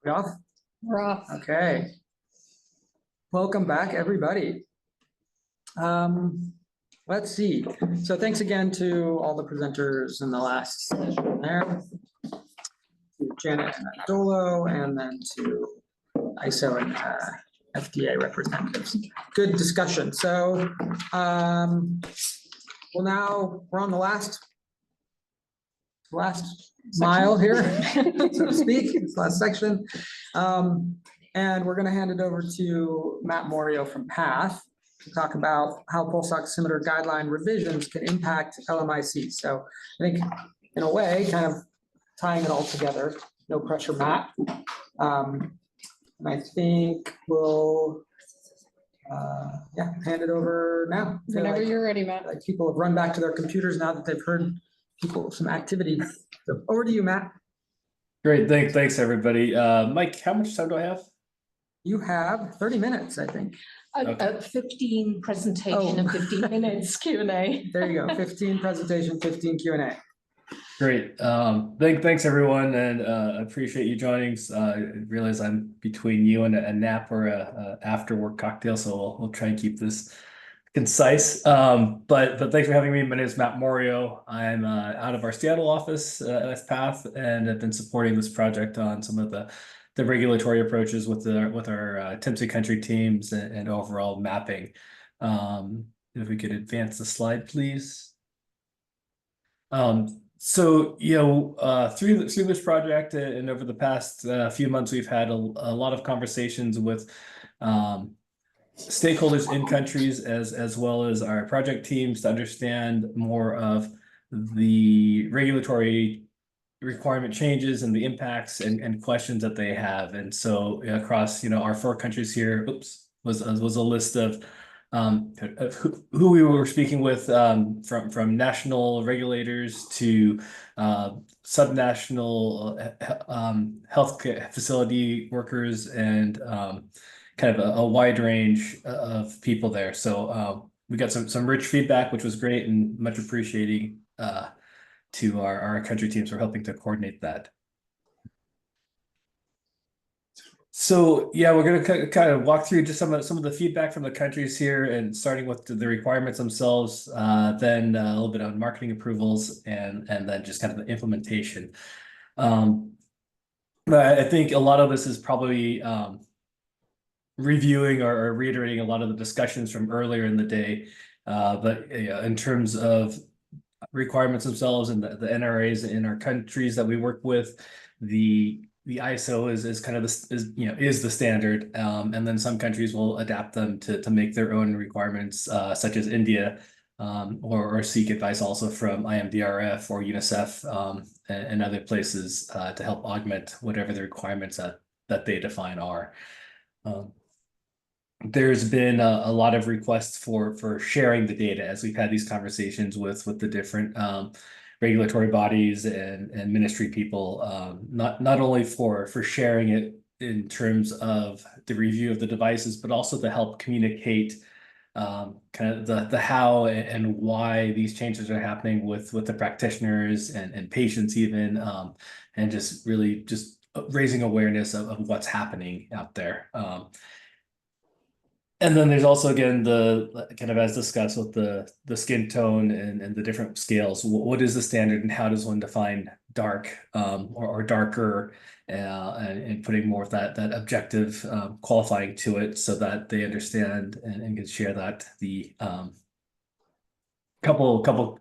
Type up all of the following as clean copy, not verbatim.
We off? We're off. Okay. Welcome back, everybody. Let's see. So thanks again to all the presenters in the last session there. To Janet and Dolo, and then to ISO and FDA representatives. Good discussion. So we're on the last mile here, so to speak, this last section. And we're going to hand it over to Matt Morio from PATH to talk about how pulse oximeter guideline revisions can impact LMICs. So I think in a way, kind of tying it all together, no pressure, Matt. And I think we'll hand it over now. Whenever you're ready, Matt. Like people have run back to their computers now that they've heard some activity. So over to you, Matt. Great, thanks everybody. Mike, how much time do I have? You have 30 minutes, I think. Okay. 15 presentation and 15 minutes Q&A. There you go, 15 presentation, 15 Q&A. Great, thanks everyone, and appreciate you joining. I realize I'm between you and a nap or a after work cocktail, so we'll try and keep this concise. But thanks for having me. My name is Matt Morio. I'm out of our Seattle office at PATH, and I've been supporting this project on some of the regulatory approaches with our TIMSI country teams and overall mapping. If we could advance the slide, please. So through this project and over the past few months, we've had a lot of conversations with stakeholders in countries as well as our project teams to understand more of the regulatory requirement changes and the impacts and questions that they have. And so across our 4 countries here, was a list of who we were speaking with, from national regulators to subnational health facility workers, and kind of a wide range of people there. So we got some rich feedback, which was great, and much appreciating to our country teams for helping to coordinate that. So we're going to kind of walk through just some of the feedback from the countries here, and starting with the requirements themselves, then a little bit on marketing approvals, and then just kind of the implementation. But I think a lot of this is probably reviewing or reiterating a lot of the discussions from earlier in the day. But in terms of requirements themselves and the NRAs in our countries that we work with, the ISO is kind of is the standard, and then some countries will adapt them to make their own requirements, such as India, or seek advice also from IMDRF or UNICEF, and other places to help augment whatever the requirements that they define are. There's been a lot of requests for sharing the data as we've had these conversations with the different regulatory bodies and ministry people, not only for sharing it in terms of the review of the devices, but also to help communicate kind of the how and why these changes are happening with the practitioners and patients even, and just really just raising awareness of what's happening out there. And then there's also, again, the kind of as discussed with the skin tone and the different scales. What is the standard, and how does one define dark or darker, and putting more of that objective qualifying to it, so that they understand and can share that. The couple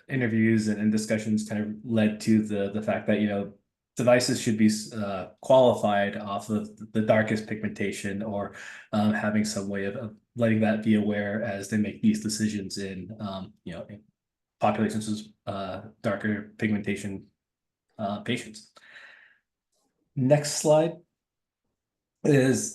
interviews and discussions kind of led to the fact that devices should be qualified off of the darkest pigmentation, or having some way of letting that be aware as they make these decisions in in populations with darker pigmentation patients. Next slide is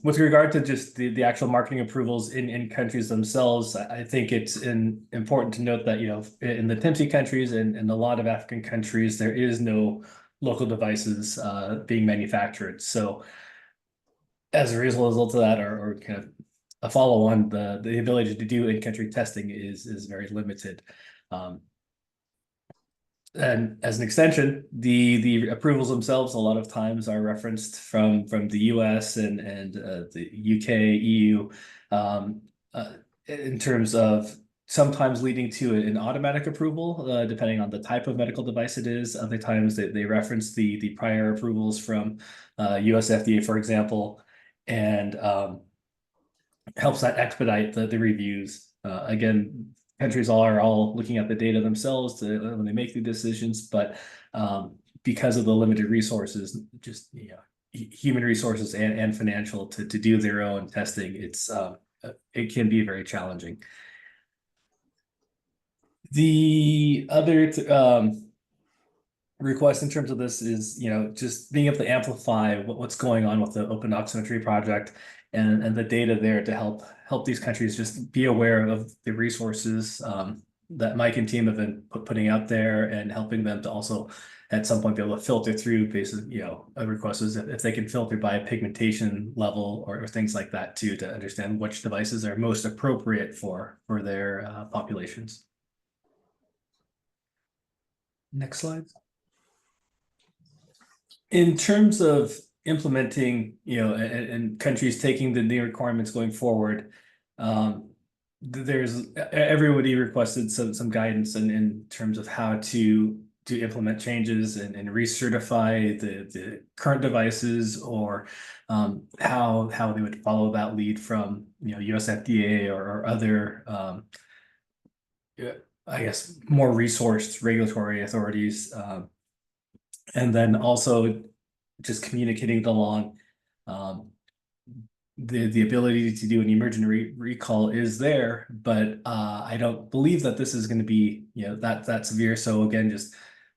with regard to just the actual marketing approvals in countries themselves. I think it's important to note that in the TIMSI countries and a lot of African countries, there is no local devices being manufactured. So as a result of that, or kind of a follow-on, the ability to do in-country testing is very limited. And as an extension, the approvals themselves a lot of times are referenced from the US and the UK, EU, in terms of sometimes leading to an automatic approval, depending on the type of medical device it is. Other times they reference the prior approvals from US FDA, for example, and helps that expedite the reviews. Again, countries are all looking at the data themselves when they make the decisions, but because of the limited resources, just human resources and financial to do their own testing, it can be very challenging. The other request in terms of this is, just being able to amplify what's going on with the open oximetry project and the data there to help these countries just be aware of the resources that Mike and team have been putting out there, and helping them to also at some point be able to filter through basically, a request is if they can filter by pigmentation level or things like that too, to understand which devices are most appropriate for their populations. Next slide. In terms of implementing, and countries taking the new requirements going forward, everybody requested some guidance in terms of how to implement changes and recertify the current devices, or how they would follow that lead from US FDA or other I guess more resourced regulatory authorities. And then also just communicating along, the ability to do an emergent recall is there, but I don't believe that this is going to be that severe. So again, just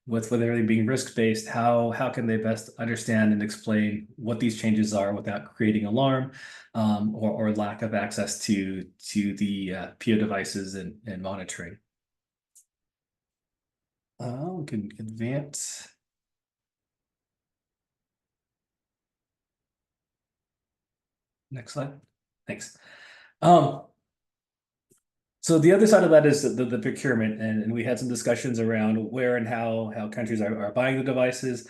with everything being risk-based, how can they best understand and explain what these changes are without creating alarm, or lack of access to the PO devices and monitoring. We can advance. Next slide. Thanks. So the other side of that is the procurement, and we had some discussions around where and how countries are buying the devices,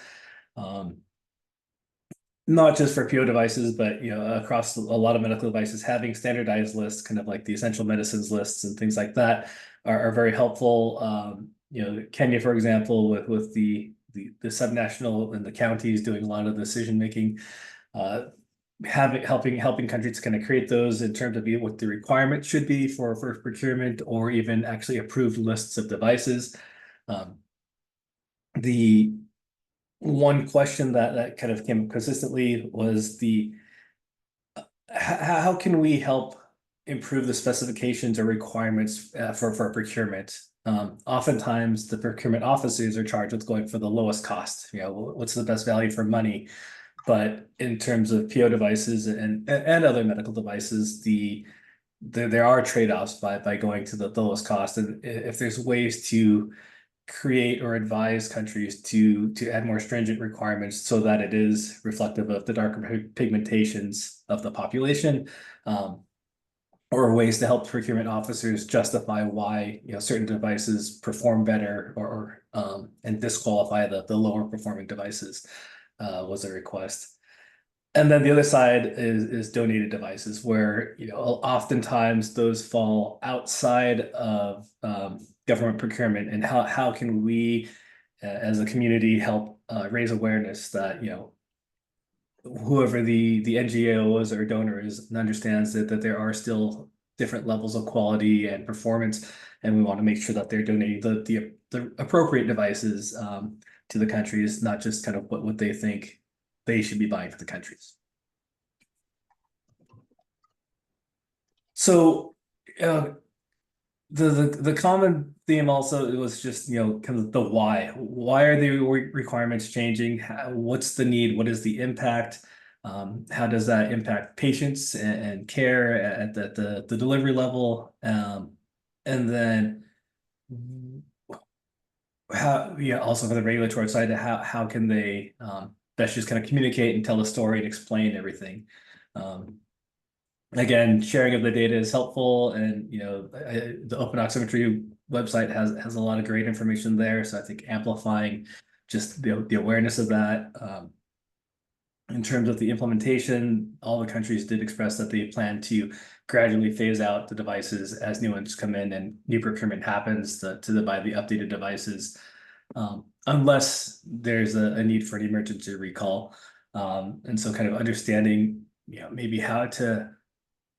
not just for PO devices, but across a lot of medical devices. Having standardized lists, kind of like the essential medicines lists and things like that, are very helpful. Kenya, for example, with the subnational and the counties doing a lot of decision making, helping countries kind of create those in terms of what the requirements should be for procurement, or even actually approved lists of devices. The one question that kind of came up consistently was how can we help improve the specifications or requirements for procurement? Oftentimes the procurement officers are charged with going for the lowest cost. What's the best value for money? But in terms of PO devices and other medical devices, there are trade-offs by going to the lowest cost. And if there's ways to create or advise countries to add more stringent requirements so that it is reflective of the darker pigmentations of the population, or ways to help procurement officers justify why certain devices perform better, or and disqualify the lower performing devices, was a request. And then the other side is donated devices, where oftentimes those fall outside of government procurement, and how can we as a community help raise awareness that whoever the NGOs or donor is understands that there are still different levels of quality and performance, and we want to make sure that they're donating the appropriate devices to the countries, not just kind of what they think they should be buying for the countries. So the common theme also was just kind of the why. Why are the requirements changing? What's the need? What is the impact? How does that impact patients and care at the delivery level? And then also for the regulatory side, how can they best just kind of communicate and tell the story and explain everything? again, sharing of the data is helpful, and the Open Oximetry website has a lot of great information there. So I think amplifying just the awareness of that. In terms of the implementation, all the countries did express that they plan to gradually phase out the devices as new ones come in and new procurement happens to buy the updated devices, unless there's a need for an emergency recall. And so kind of understanding, maybe how to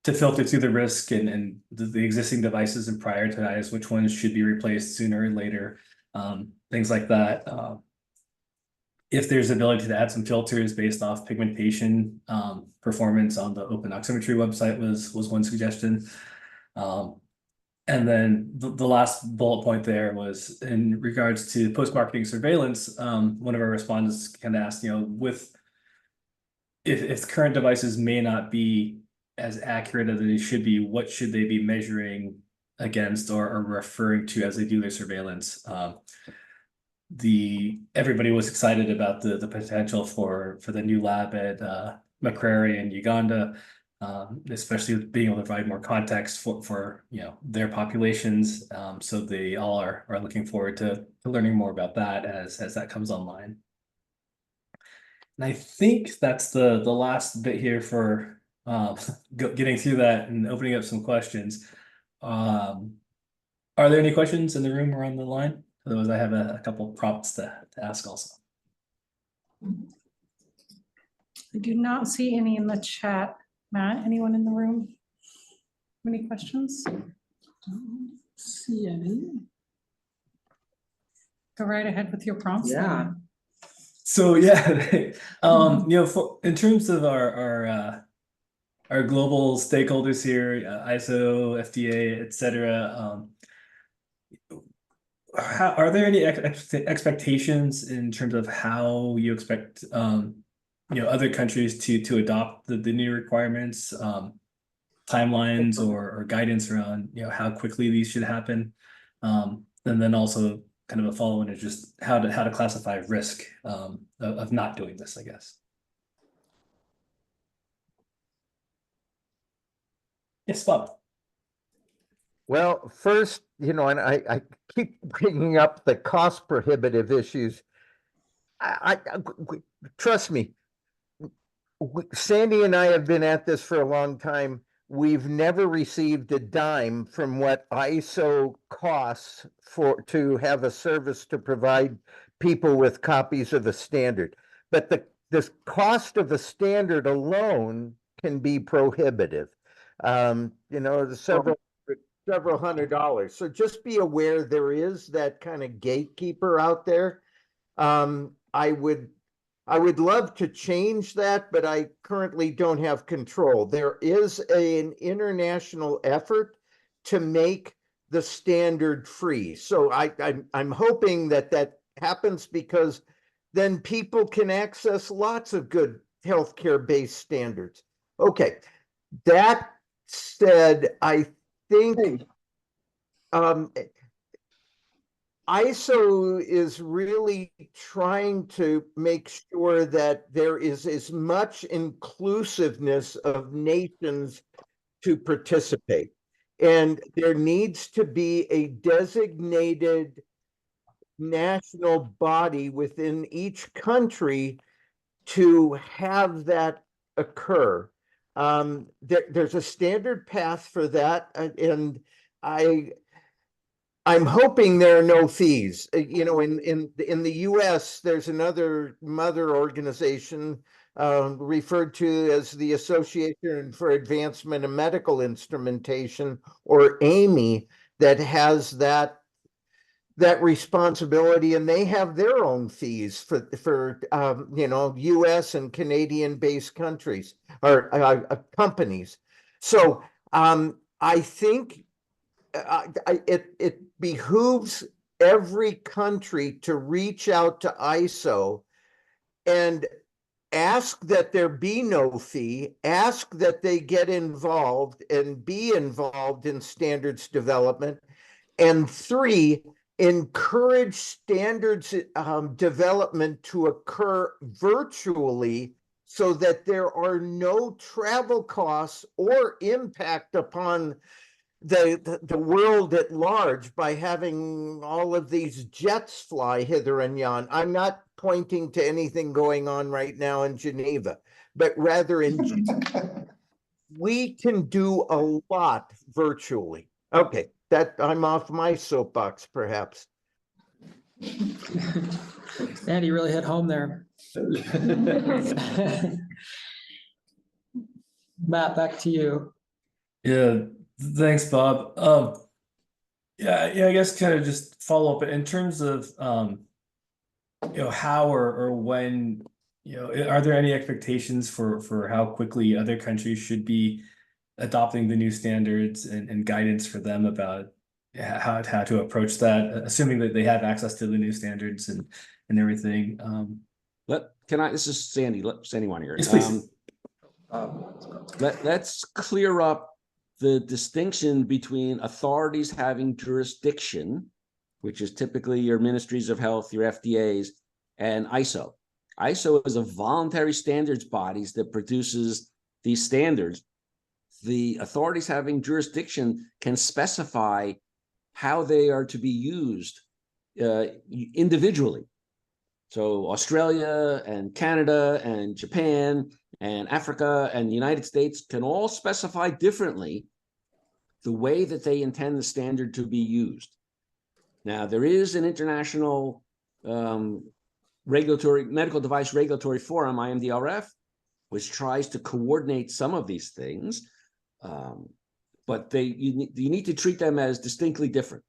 filter through the risk and the existing devices and prioritize which ones should be replaced sooner or later, things like that. If there's ability to add some filters based off pigmentation performance on the Open Oximetry website was one suggestion. And then the last bullet point there was in regards to post-marketing surveillance. One of our respondents kind of asked, if current devices may not be as accurate as they should be, what should they be measuring against or referring to as they do their surveillance? Everybody was excited about the potential for the new lab at Macquarie in Uganda, especially with being able to provide more context for their populations. So they all are looking forward to learning more about that as that comes online. And I think that's the last bit here for getting through that and opening up some questions. Are there any questions in the room or on the line? Otherwise, I have a couple prompts to ask also. I do not see any in the chat. Matt, anyone in the room? Any questions? Don't see any. Go right ahead with your prompts. Yeah. So yeah, in terms of our global stakeholders here, ISO, FDA, etc. Are there any expectations in terms of how you expect other countries to adopt the new requirements, timelines or guidance around how quickly these should happen, and then also kind of a follow-on is just how to classify risk of not doing this, I guess. Yes, Bob. Well, first, and I keep bringing up the cost prohibitive issues. I trust me, Sandy and I have been at this for a long time. We've never received a dime from what ISO costs to have a service to provide people with copies of a standard. But the cost of a standard alone can be prohibitive. Several $100s. So just be aware there is that kind of gatekeeper out there. I would love to change that, but I currently don't have control. There is an international effort to make the standard free. So I'm hoping that happens, because then people can access lots of good healthcare-based standards. Okay, that said, I think ISO is really trying to make sure that there is as much inclusiveness of nations to participate. And there needs to be a designated national body within each country to have that occur. There's a standard path for that, and I'm hoping there are no fees. In the US, there's another mother organization referred to as the Association for Advancement of Medical Instrumentation, or AMI, that has that responsibility, and they have their own fees for US and Canadian based countries or companies. So I think it behooves every country to reach out to ISO and ask that there be no fee, ask that they get involved and be involved in standards development, and 3, encourage standards development to occur virtually so that there are no travel costs or impact upon the world at large by having all of these jets fly hither and yon. I'm not pointing to anything going on right now in Geneva, but rather we can do a lot virtually. Okay, that I'm off my soapbox, perhaps. Andy really hit home there. Matt, back to you. Yeah, thanks, Bob. Yeah, I guess kind of just follow up in terms of how or when, are there any expectations for how quickly other countries should be adopting the new standards and guidance for them about how to approach that, assuming that they have access to the new standards and everything. This is Sandy. Sandy Wan here. Yes, please. Let's clear up the distinction between authorities having jurisdiction, which is typically your ministries of health, your FDAs, and ISO. ISO is a voluntary standards bodies that produces these standards. The authorities having jurisdiction can specify how they are to be used individually. So Australia and Canada and Japan and Africa and the United States can all specify differently the way that they intend the standard to be used. Now, there is an international medical device regulatory forum, IMDRF, which tries to coordinate some of these things, but you need to treat them as distinctly different.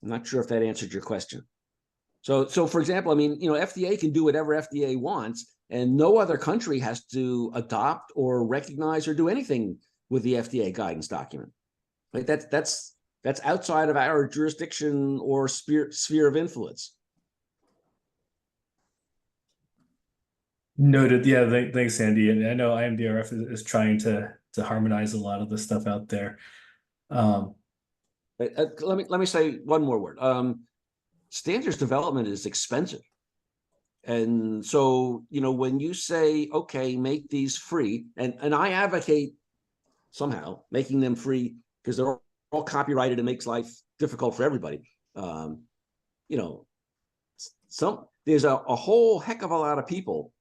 I'm not sure if that answered your question. So for example, I mean, FDA can do whatever FDA wants, and no other country has to adopt or recognize or do anything with the FDA guidance document. Like that's outside of our jurisdiction or sphere of influence. Noted. Yeah, thanks, Sandy. And I know IMDRF is trying to harmonize a lot of the stuff out there. Let me say one more word. Standards development is expensive. And so, when you say, okay, make these free, and I advocate somehow making them free because they're all copyrighted and makes life difficult for everybody. There's a whole heck of a lot of people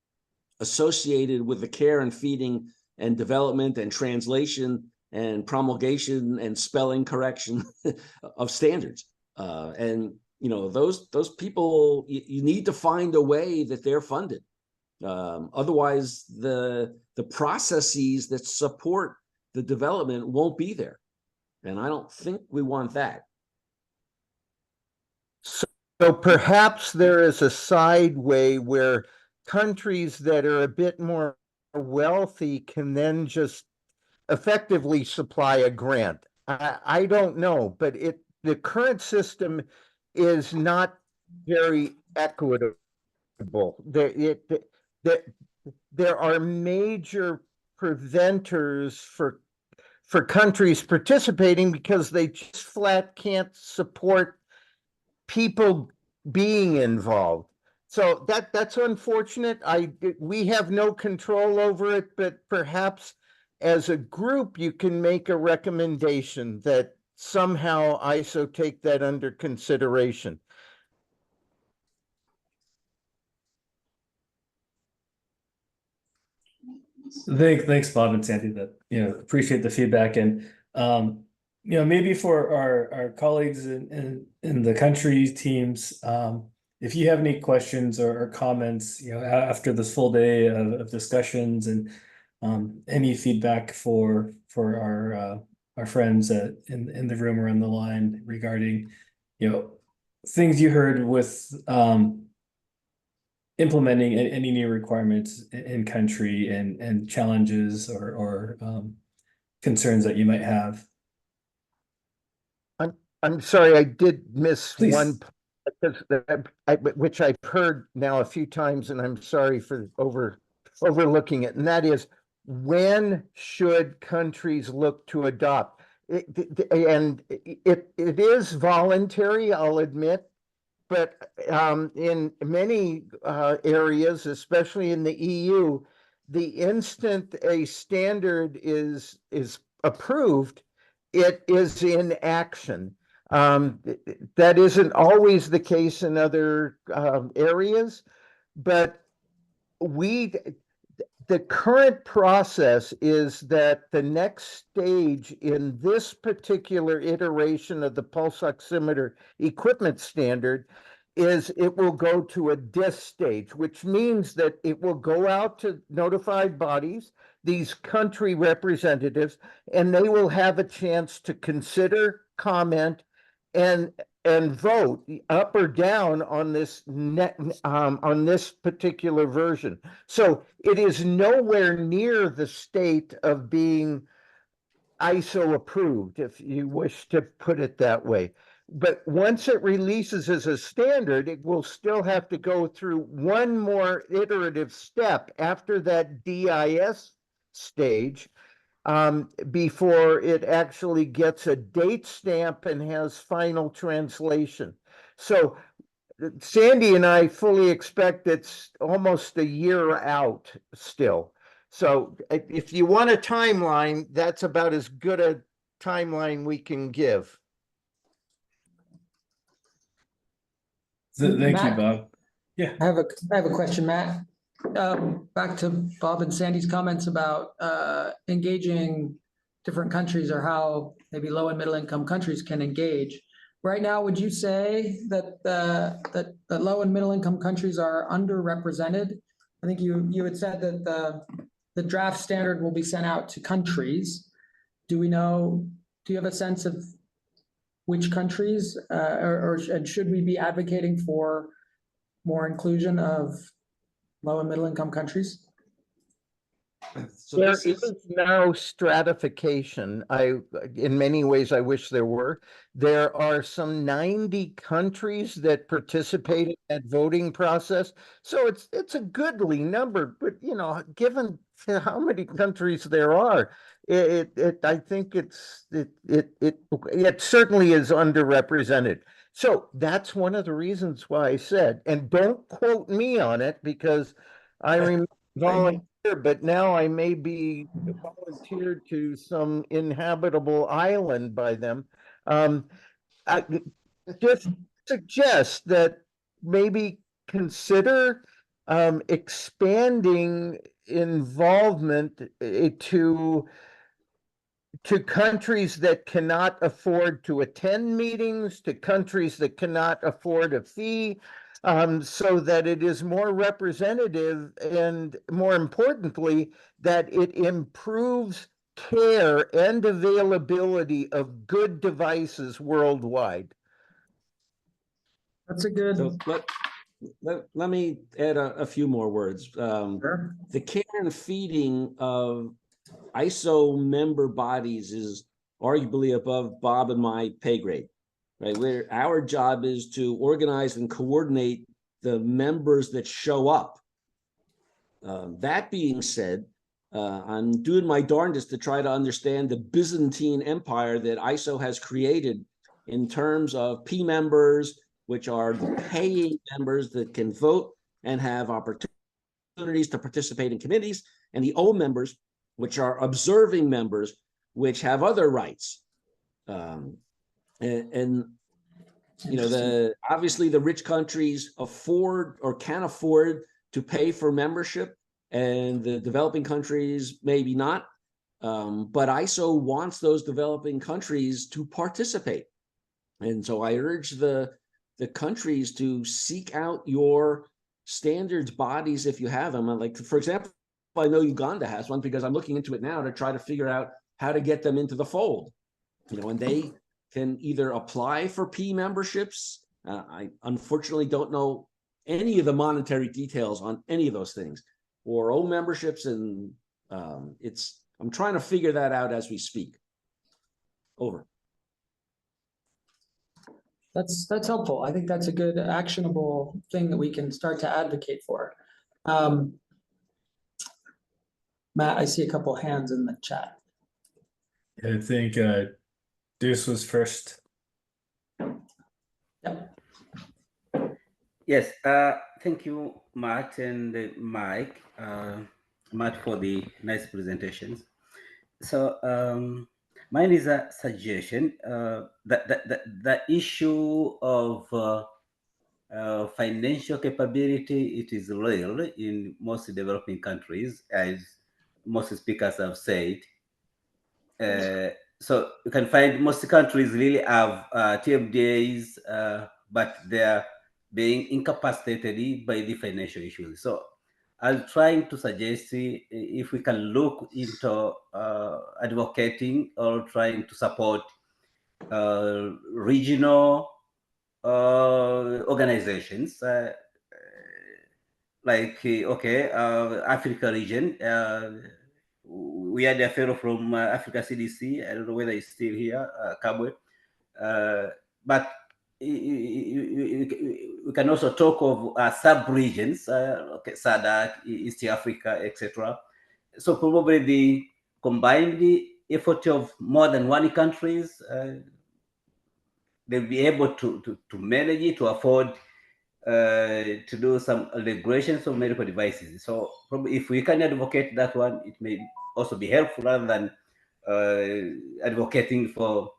associated with the care and feeding and development and translation and promulgation and spelling correction of standards. Those people, you need to find a way that they're funded. Otherwise, the processes that support the development won't be there. And I don't think we want that. So perhaps there is a side way where countries that are a bit more wealthy can then just effectively supply a grant. I don't know, but the current system is not very equitable. There are major preventers for countries participating because they just flat can't support people being involved. So that's unfortunate. We have no control over it, but perhaps as a group you can make a recommendation that somehow ISO take that under consideration. Thanks, Bob and Sandy. Appreciate the feedback, and maybe for our colleagues in the country teams, if you have any questions or comments, after this full day of discussions, and any feedback for our friends in the room or on the line regarding things you heard with implementing any new requirements in country and challenges or concerns that you might have. I'm sorry, I did miss Please. one, which I've heard now a few times, and I'm sorry for overlooking it, and that is, when should countries look to adopt? It is voluntary, I'll admit, but in many areas, especially in the EU, the instant a standard is approved, it is in action. That isn't always the case in other areas, but the current process is that the next stage in this particular iteration of the pulse oximeter equipment standard is it will go to a DIS stage, which means that it will go out to notified bodies, these country representatives, and they will have a chance to consider, comment, and vote up or down on this on this particular version. So it is nowhere near the state of being ISO approved, if you wish to put it that way. But once it releases as a standard, it will still have to go through one more iterative step after that DIS stage, before it actually gets a date stamp and has final translation. So Sandy and I fully expect it's almost a year out still. So if you want a timeline, that's about as good a timeline we can give. Thank you, Matt? Bob. Yeah. I have a question, Matt. Back to Bob and Sandy's comments about engaging different countries, or how maybe low and middle income countries can engage. Right now, would you say that that low and middle income countries are underrepresented? I think you had said that the draft standard will be sent out to countries. Do we know? Do you have a sense of which countries, and should we be advocating for more inclusion of low and middle income countries? So There this is, is now stratification. In many ways, I wish there were. There are some 90 countries that participate in that voting process. So it's a goodly number, but given how many countries there are, I think it certainly is underrepresented. So that's one of the reasons why I said, and don't quote me on it, because I remember volunteer, but now I may be volunteered to some inhabitable island by them. I just suggest that maybe consider expanding involvement to countries that cannot afford to attend meetings, to countries that cannot afford a fee, so that it is more representative, and more importantly, that it improves care and availability of good devices worldwide. That's a good. so let me add a few more words. Sure. The care and feeding of ISO member bodies is arguably above Bob and my pay grade, right? Where our job is to organize and coordinate the members that show up. That being said, I'm doing my darndest to try to understand the Byzantine Empire that ISO has created in terms of P members, which are the paying members that can vote and have opportunities to participate in committees, and the O members, which are observing members, which have other rights. Obviously the rich countries afford or can afford to pay for membership, and the developing countries maybe not. But ISO wants those developing countries to participate. And so I urge the countries to seek out your standards bodies if you have them. Like, for example, I know Uganda has one, because I'm looking into it now to try to figure out how to get them into the fold. And they can either apply for P memberships. I unfortunately don't know any of the monetary details on any of those things, or O memberships, and I'm trying to figure that out as we speak. Over. That's helpful. I think that's a good actionable thing that we can start to advocate for. Matt, I see a couple hands in the chat. I think Deuce was first. Yep. Yes, thank you, Matt and Mike. Matt, for the nice presentations. So mine is a suggestion. The issue of financial capability, it is real in most developing countries, as most speakers have said. So you can find most countries really have TFDAs, but they're being incapacitated by the financial issues. So I'm trying to suggest if we can look into advocating or trying to support regional organizations like Africa region. We had a fellow from Africa CDC. I don't know whether he's still here, Kabwe. But we can also talk of sub-regions, SADC, East Africa, etc. So probably the combined effort of more than one countries, they'll be able to manage it, to afford to do some regulations of medical devices. So probably if we can advocate that one, it may also be helpful rather than advocating for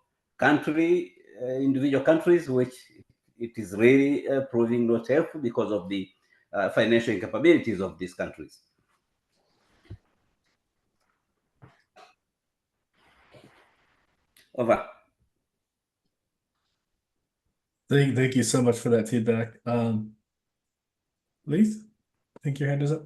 individual countries, which it is really proving not helpful because of the financial incapabilities of these countries. Over. Thank you so much for that feedback. Leith, I think your hand is up.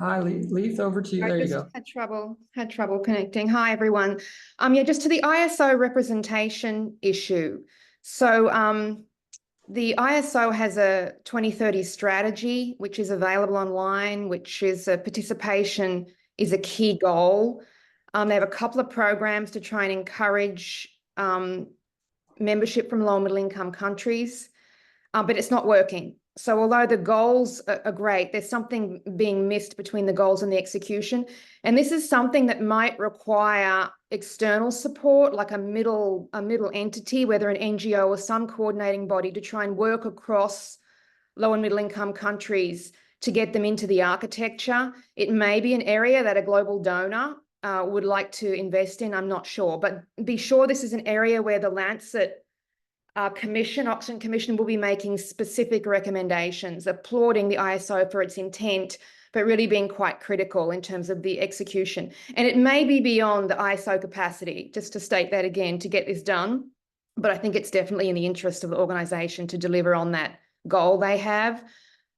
Hi, Leith, over to you. I There you just go. had trouble connecting. Hi, everyone. Yeah, just to the ISO representation issue. So the ISO has a 2030 strategy, which is available online, which is participation is a key goal. They have a couple of programs to try and encourage membership from low and middle income countries, but it's not working. So although the goals are great, there's something being missed between the goals and the execution. And this is something that might require external support, like a middle entity, whether an NGO or some coordinating body, to try and work across low and middle income countries to get them into the architecture. It may be an area that a global donor would like to invest in, I'm not sure. But be sure this is an area where the Lancet Oxygen Commission will be making specific recommendations, applauding the ISO for its intent, but really being quite critical in terms of the execution. And it may be beyond the ISO capacity, just to state that again, to get this done. But I think it's definitely in the interest of the organisation to deliver on that goal they have.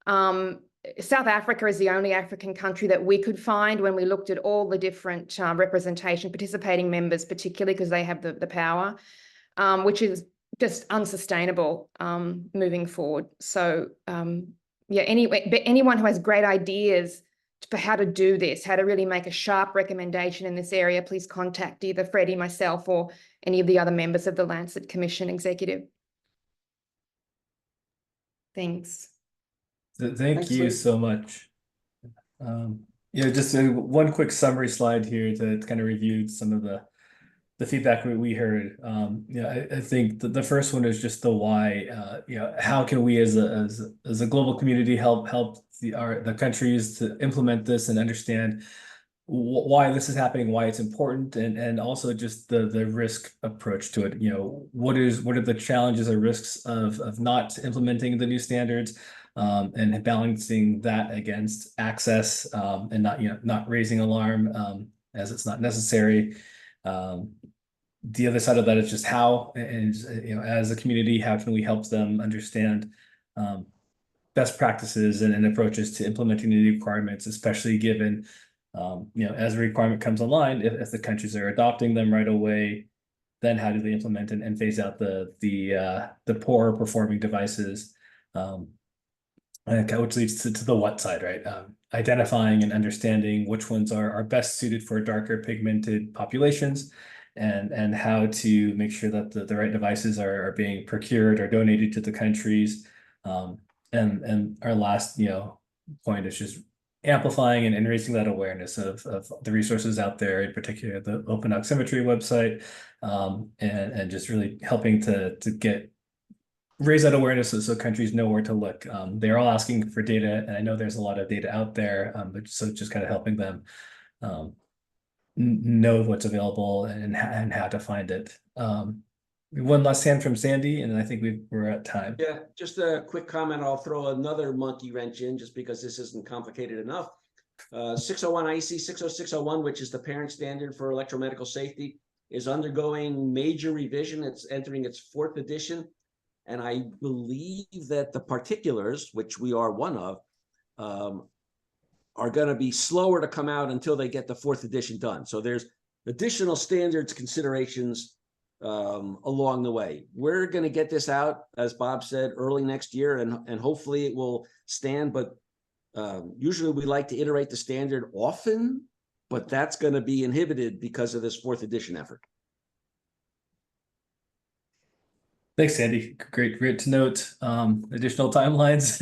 South Africa is the only African country that we could find when we looked at all the different representation, participating members, particularly because they have the power, which is just unsustainable moving forward. So yeah, anyway, but anyone who has great ideas for how to do this, how to really make a sharp recommendation in this area, please contact either Freddie, myself, or any of the other members of the Lancet Commission executive. Thanks. Thank you so much. Just one quick summary slide here to kind of review some of the feedback we heard. I think the first one is just the why. How can we as a global community help the countries to implement this and understand why this is happening, why it's important, and also just the risk approach to it. What are the challenges or risks of not implementing the new standards, and balancing that against access, and not raising alarm as it's not necessary. The other side of that is just how, and as a community, how can we help them understand best practices and approaches to implementing the new requirements, especially given as a requirement comes online, if the countries are adopting them right away, then how do they implement and phase out the poorer performing devices, which leads to the what side, right? Identifying and understanding which ones are best suited for darker pigmented populations, and how to make sure that the right devices are being procured or donated to the countries. And our last point is just amplifying and raising that awareness of the resources out there, in particular the open oximetry website, and just really helping to raise that awareness so countries know where to look. They're all asking for data, and I know there's a lot of data out there, but so just kind of helping them know what's available and how to find it. One last hand from Sandy, and I think we're at time. Yeah, just a quick comment. I'll throw another monkey wrench in just because this isn't complicated enough. 601 IC 60601, which is the parent standard for electromedical safety, is undergoing major revision. It's entering its 4th edition. And I believe that the particulars, which we are one of, are going to be slower to come out until they get the 4th edition done. So there's additional standards considerations along the way. We're going to get this out, as Bob said, early next year, and hopefully it will stand. But usually we like to iterate the standard often, but that's going to be inhibited because of this 4th edition effort. Thanks, Sandy. Great to note additional timelines.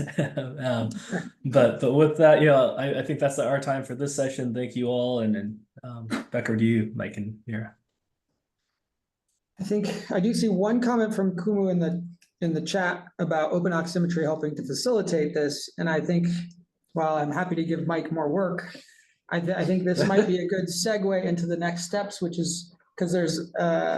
But with that, I think that's our time for this session. Thank you all, and back over to you, Mike and Mira. I think I do see one comment from Kumu in the chat about open oximetry helping to facilitate this. And I think while I'm happy to give Mike more work, I think this might be a good segue into the next steps, which is because there's